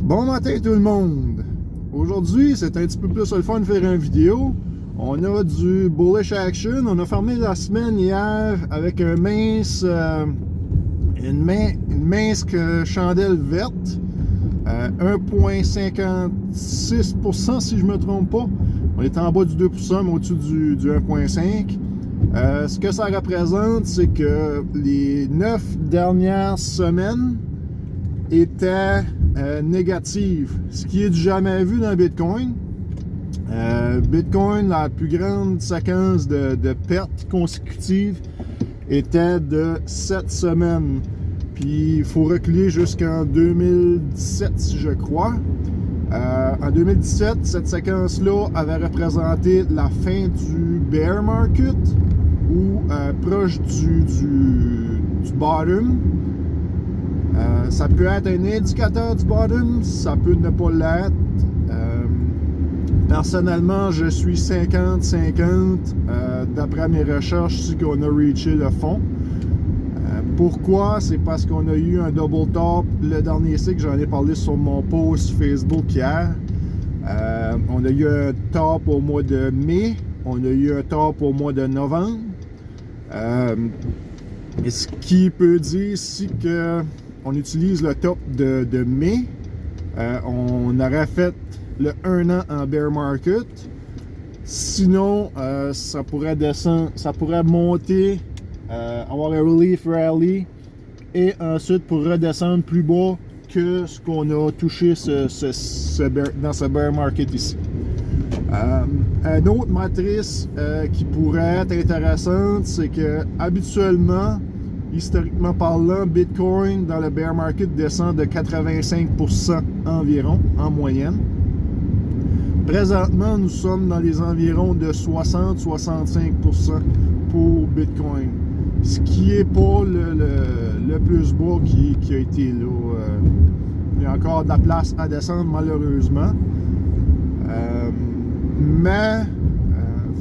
Bon matin tout le monde! Aujourd'hui, c'est un petit peu plus le fun de faire une vidéo. On a du bullish action. On a fermé la semaine hier avec une mince chandelle verte. 1,56% si je me trompe pas. On est en bas du 2%, mais au-dessus du 1,5%. Ce que ça représente, c'est que les 9 dernières semaines étaient négatives, ce qui est du jamais vu dans Bitcoin. Bitcoin, la plus grande séquence de pertes consécutives était de 7 semaines. Puis il faut reculer jusqu'en 2017, si je crois. En 2017, cette séquence-là avait représenté la fin du bear market ou proche du bottom. Ça peut être un indicateur du bottom, ça peut ne pas l'être. Personnellement, je suis 50-50. D'après mes recherches, je sais qu'on a reaché le fond. Pourquoi? C'est parce qu'on a eu un double top le dernier cycle. J'en ai parlé sur mon post Facebook hier. On a eu un top au mois de mai. On a eu un top au mois de novembre. Et ce qui peut dire ici que on utilise le top de mai, on aurait fait le 1 an en bear market. Sinon, ça pourrait descendre, ça pourrait monter, avoir un relief rally et ensuite pour redescendre plus bas que ce qu'on a touché dans ce bear market ici. Une autre matrice qui pourrait être intéressante, c'est que habituellement, historiquement parlant, Bitcoin dans le bear market descend de 85% environ en moyenne. Présentement, nous sommes dans les environs de 60-65% pour Bitcoin, ce qui n'est pas le plus bas qui a été là. Il y a encore de la place à descendre malheureusement. Mais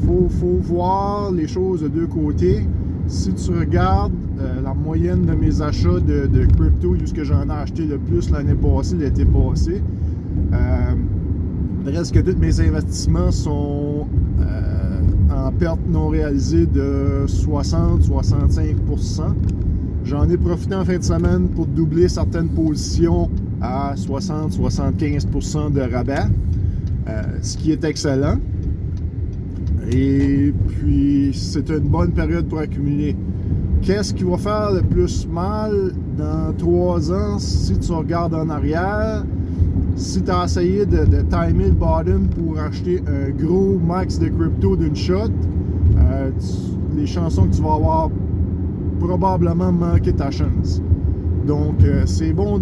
faut voir les choses de deux côtés. Si tu regardes la moyenne de mes achats de crypto, où j'en ai acheté le plus l'année passée, l'été passé, presque tous mes investissements sont en perte non réalisée de 60-65%. J'en ai profité en fin de semaine pour doubler certaines positions à 60-75% de rabais, ce qui est excellent. Et puis, c'est une bonne période pour accumuler. Qu'est-ce qui va faire le plus mal dans 3 ans si tu regardes en arrière? Si tu as essayé de timer le bottom pour acheter un gros max de crypto d'une shot, les chansons que tu vas avoir probablement manqué ta chance. Donc, c'est bon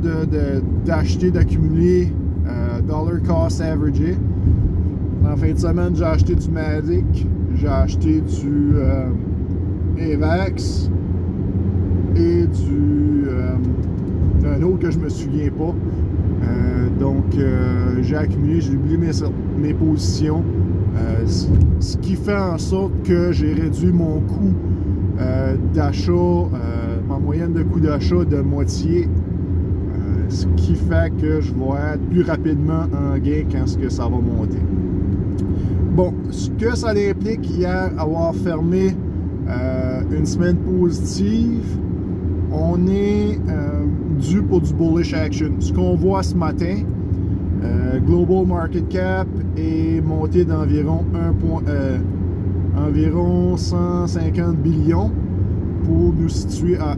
d'acheter, d'accumuler dollar cost averagé. En fin de semaine, j'ai acheté du Matic, j'ai acheté du Avax et un autre que je me souviens pas. Donc, j'ai accumulé, j'ai oublié mes positions, ce qui fait en sorte que j'ai réduit mon coût d'achat, ma moyenne de coût d'achat de moitié, ce qui fait que je vais être plus rapidement en gain quand ça va monter. Bon, ce que ça implique hier avoir fermé une semaine positive, on est dû pour du bullish action. Ce qu'on voit ce matin, Global Market Cap est monté d'environ environ 150 billions pour nous situer à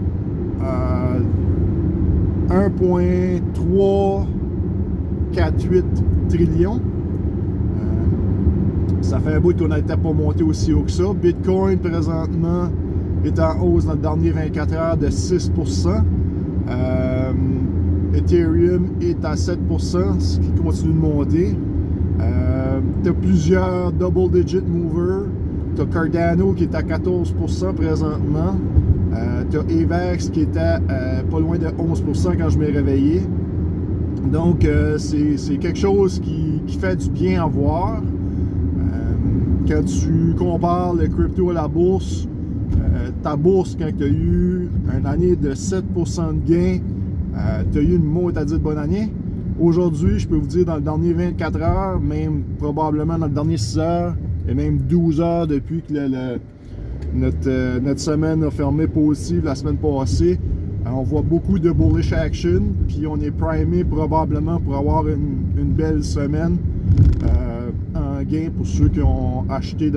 1,348 trillions. Ça fait un bout qu'on n'était pas monté aussi haut que ça. Bitcoin, présentement, est en hausse dans le dernier 24 heures de 6%. Ethereum est à 7%, ce qui continue de monter. Tu as plusieurs double-digit movers. Tu as Cardano qui est à 14% présentement. Tu as Avax qui était pas loin de 11% quand je m'ai réveillé. Donc, c'est quelque chose qui fait du bien à voir. Quand tu compares le crypto à la bourse, ta bourse, quand tu as eu une année de 7% de gain, tu as eu une mot à dire de bonne année. Aujourd'hui, je peux vous dire, dans le dernier 24 heures, même probablement dans le dernier 6 heures, et même 12 heures depuis que notre semaine a fermé positive la semaine passée, on voit beaucoup de bullish action, puis on est primé probablement pour avoir une belle semaine en gain pour ceux qui ont acheté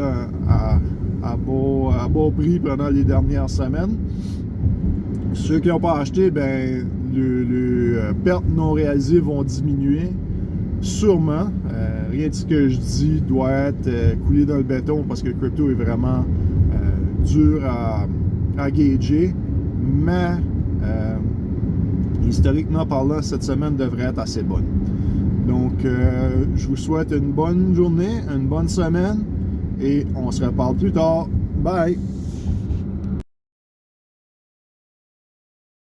à bas prix pendant les dernières semaines. Ceux qui n'ont pas acheté, ben, les pertes non réalisées vont diminuer, sûrement. Rien de ce que je dis doit être coulé dans le béton parce que le crypto est vraiment dur à gager, mais historiquement parlant, cette semaine devrait être assez bonne. Donc, je vous souhaite une bonne journée, une bonne semaine, et on se reparle plus tard. Bye!